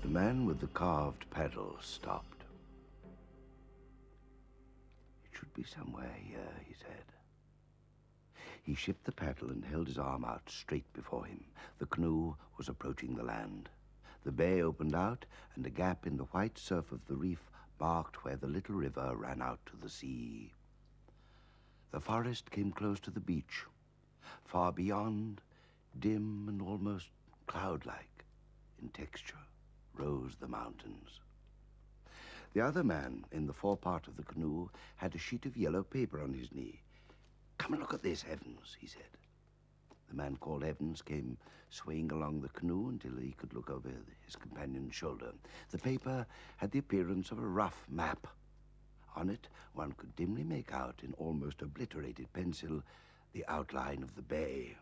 The man with the carved paddle stopped. "It should be somewhere here," he said. He shipped the paddle and held his arm out straight before him. The canoe was approaching the land. The bay opened out, and a gap in the white surf of the reef marked where the little river ran out to the sea. The forest came close to the beach. Far beyond, dim and almost cloud-like in texture, rose the mountains. The other man in the forepart of the canoe had a sheet of yellow paper on his knee. "Come and look at this, Evans," he said. The man called Evans came swaying along the canoe until he could look over his companion's shoulder. The paper had the appearance of a rough map. On it, one could dimly make out in almost obliterated pencil the outline of the bay.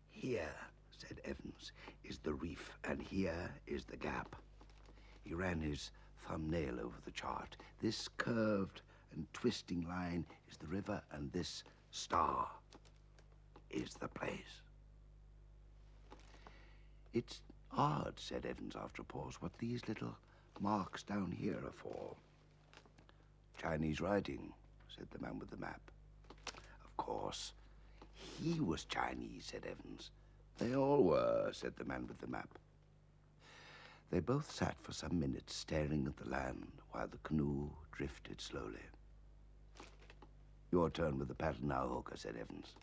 "Here," said Evans, "is the reef, and here is the gap." He ran his thumbnail over the chart. "This curved and twisting line is the river, and this star is the place." "It's odd," said Evans after a pause, "what these little marks down here are for." "Chinese writing," said the man with the map. "Of course. He was Chinese," said Evans. "They all were," said the man with the map. They both sat for some minutes staring at the land while the canoe drifted slowly. "Your turn with the paddle now, Hooker," said Evans.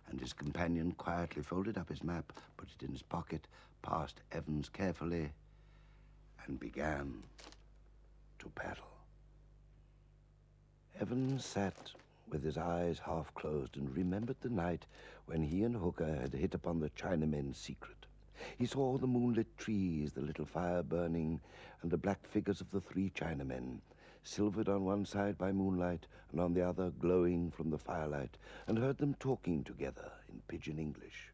And his companion quietly folded up his map, put it in his pocket, passed Evans carefully, and began to paddle. Evans sat with his eyes half closed and remembered the night when he and Hooker had hit upon the Chinamen's secret. He saw the moonlit trees, the little fire burning, and the black figures of the three Chinamen, silvered on one side by moonlight and on the other glowing from the firelight, and heard them talking together in pidgin English.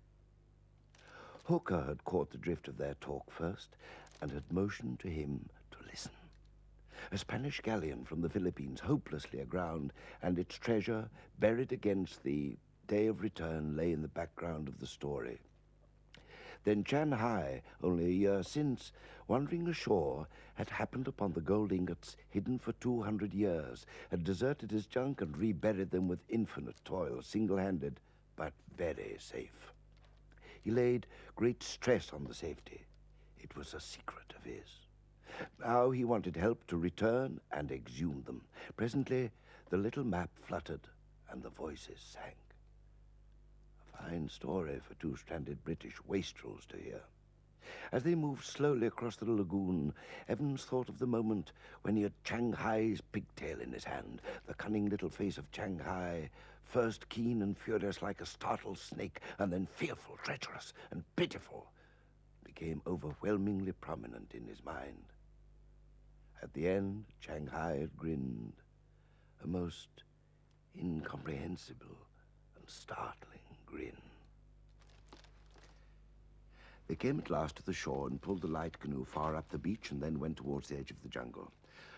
Hooker had caught the drift of their talk first and had motioned to him to listen. A Spanish galleon from the Philippines, hopelessly aground, and its treasure, buried against the day of return, lay in the background of the story. Then Chiang Hai, only a year since, wandering ashore, had happened upon the gold ingots hidden for 200 years, had deserted his junk and reburied them with infinite toil, single-handed, but very safe. He laid great stress on the safety. It was a secret of his. Now he wanted help to return and exhume them. Presently, the little map fluttered and the voices sang. A fine story for two stranded British wastrels to hear. As they moved slowly across the lagoon, Evans thought of the moment when he had Chiang Hai's pigtail in his hand, the cunning little face of Chiang Hai, first keen and furious like a startled snake, and then fearful, treacherous, and pitiful, became overwhelmingly prominent in his mind. At the end, Chiang Hai had grinned, a most incomprehensible and startling grin. They came at last to the shore and pulled the light canoe far up the beach and then went towards the edge of the jungle.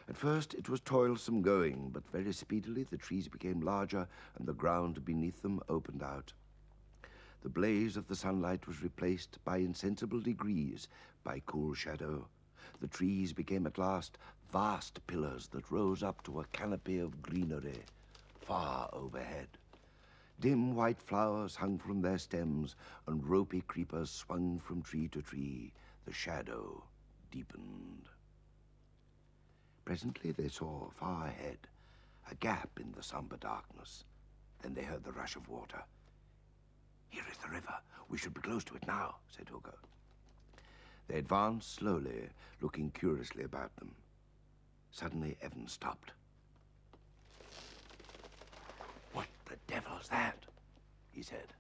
At first it was toilsome going, but very speedily the trees became larger and the ground beneath them opened out. The blaze of the sunlight was replaced by insensible degrees by cool shadow. The trees became at last vast pillars that rose up to a canopy of greenery far overhead. Dim white flowers hung from their stems, and ropey creepers swung from tree to tree. The shadow deepened. Presently they saw far ahead a gap in the somber darkness. Then they heard the rush of water. "Here is the river. We should be close to it now," said Hooker. They advanced slowly, looking curiously about them. Suddenly Evans stopped. "What the devil's that?" he said.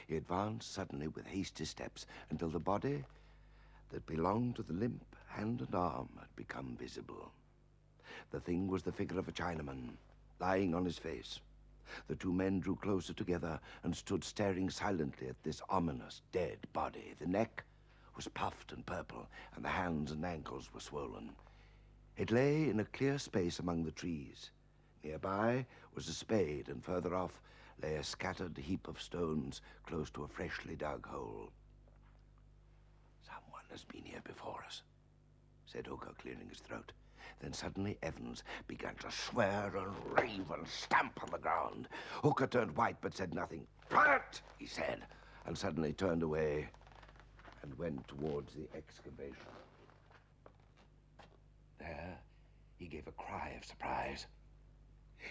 He advanced suddenly with hasty steps until the body that belonged to the limp hand and arm had become visible. The thing was the figure of a Chinaman, lying on his face. The two men drew closer together and stood staring silently at this ominous, dead body. The neck was puffed and purple, and the hands and ankles were swollen. It lay in a clear space among the trees. Nearby was a spade, and further off lay a scattered heap of stones close to a freshly dug hole. "Someone has been here before us, said Hooker, clearing his throat. Then suddenly Evans began to swear and rave and stamp on the ground. Hooker turned white but said nothing. "Quiet," he said, and suddenly turned away and went towards the excavation. There, he gave a cry of surprise.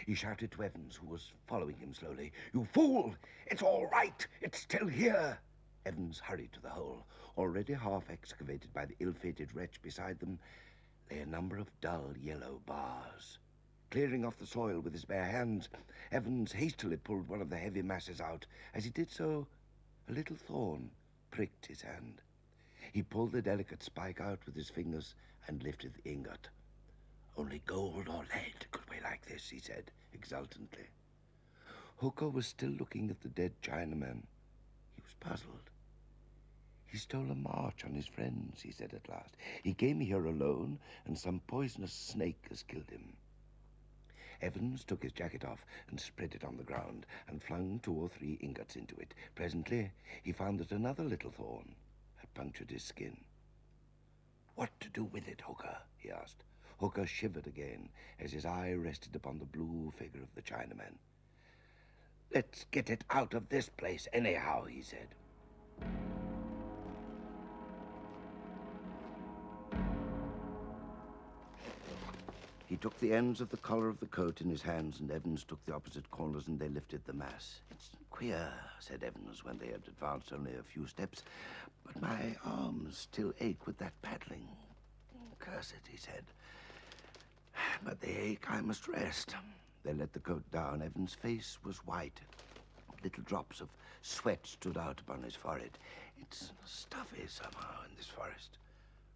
He shouted to Evans, who was following him slowly, "You fool! It's all right! It's still here!" Evans hurried to the hole. Already half excavated by the ill-fated wretch beside them lay a number of dull yellow bars. Clearing off the soil with his bare hands, Evans hastily pulled one of the heavy masses out. As he did so, a little thorn pricked his hand. He pulled the delicate spike out with his fingers and lifted the ingot. "Only gold or lead could weigh like this," he said exultantly. Hooker was still looking at the dead Chinaman. He was puzzled. "He stole a march on his friends," he said at last. "He came here alone, and some poisonous snake has killed him." Evans took his jacket off and spread it on the ground and flung 2 or 3 ingots into it. Presently, he found that another little thorn had punctured his skin. "What to do with it, Hooker?" he asked. Hooker shivered again as his eye rested upon the blue figure of the Chinaman. "Let's get it out of this place anyhow," he said. He took the ends of the collar of the coat in his hands, and Evans took the opposite corners, and they lifted the mass. "It's queer," said Evans when they had advanced only a few steps, "but my arms still ache with that paddling. Curse it," he said. "But they ache, I must rest." They let the coat down. Evans' face was white. Little drops of sweat stood out upon his forehead. "It's stuffy somehow in this forest."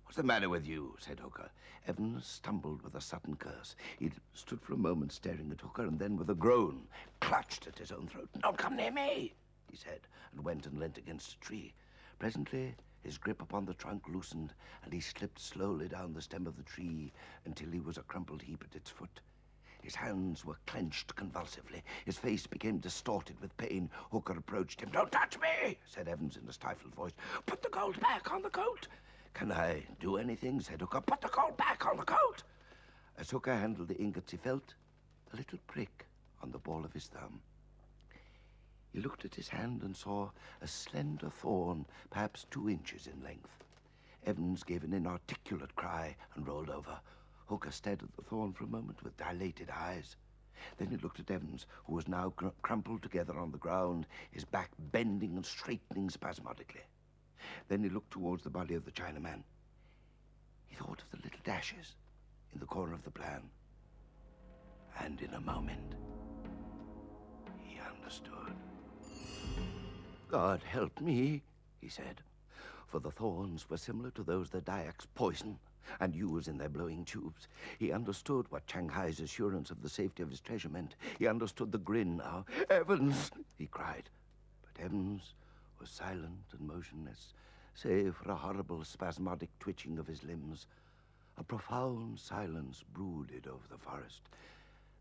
"What's the matter with you?" said Hooker. Evans stumbled with a sudden curse. He stood for a moment staring at Hooker, and then with a groan clutched at his own throat. "Don't come near me," he said, and went and leant against a tree. Presently his grip upon the trunk loosened, and he slipped slowly down the stem of the tree until he was a crumpled heap at its foot. His hands were clenched convulsively. His face became distorted with pain. Hooker approached him. "Don't touch me," said Evans in a stifled voice. "Put the gold back on the coat." "Can I do anything?" said Hooker. "Put the gold back on the coat." As Hooker handled the ingots, he felt a little prick on the ball of his thumb. He looked at his hand and saw a slender thorn, perhaps 2 inches in length. Evans gave an inarticulate cry and rolled over. Hooker stared at the thorn for a moment with dilated eyes. Then he looked at Evans, who was now crumpled together on the ground, his back bending and straightening spasmodically. Then he looked towards the body of the Chinaman. He thought of the little dashes in the corner of the plan. And in a moment, he understood. "God help me," he said, for the thorns were similar to those the Dyaks poison and use in their blowing tubes. He understood what Shanghai's assurance of the safety of his treasure meant. He understood the grin now. "Evans!" he cried. But Evans was silent and motionless, save for a horrible spasmodic twitching of his limbs. A profound silence brooded over the forest.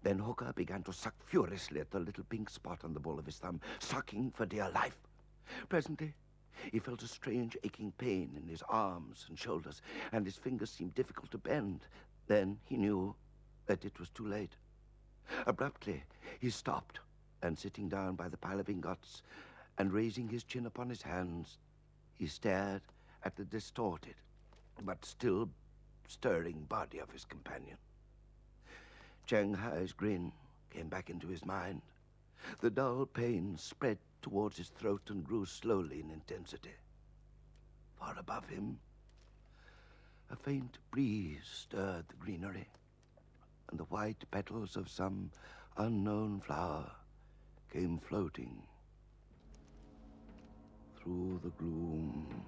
Then Hooker began to suck furiously at the little pink spot on the ball of his thumb, sucking for dear life. Presently, he felt a strange aching pain in his arms and shoulders, and his fingers seemed difficult to bend. Then he knew that it was too late. Abruptly, he stopped, and sitting down by the pile of ingots and raising his chin upon his hands, he stared at the distorted but still stirring body of his companion. Shanghai's grin came back into his mind. The dull pain spread towards his throat and grew slowly in intensity. Far above him, a faint breeze stirred the greenery, and the white petals of some unknown flower came floating through the gloom.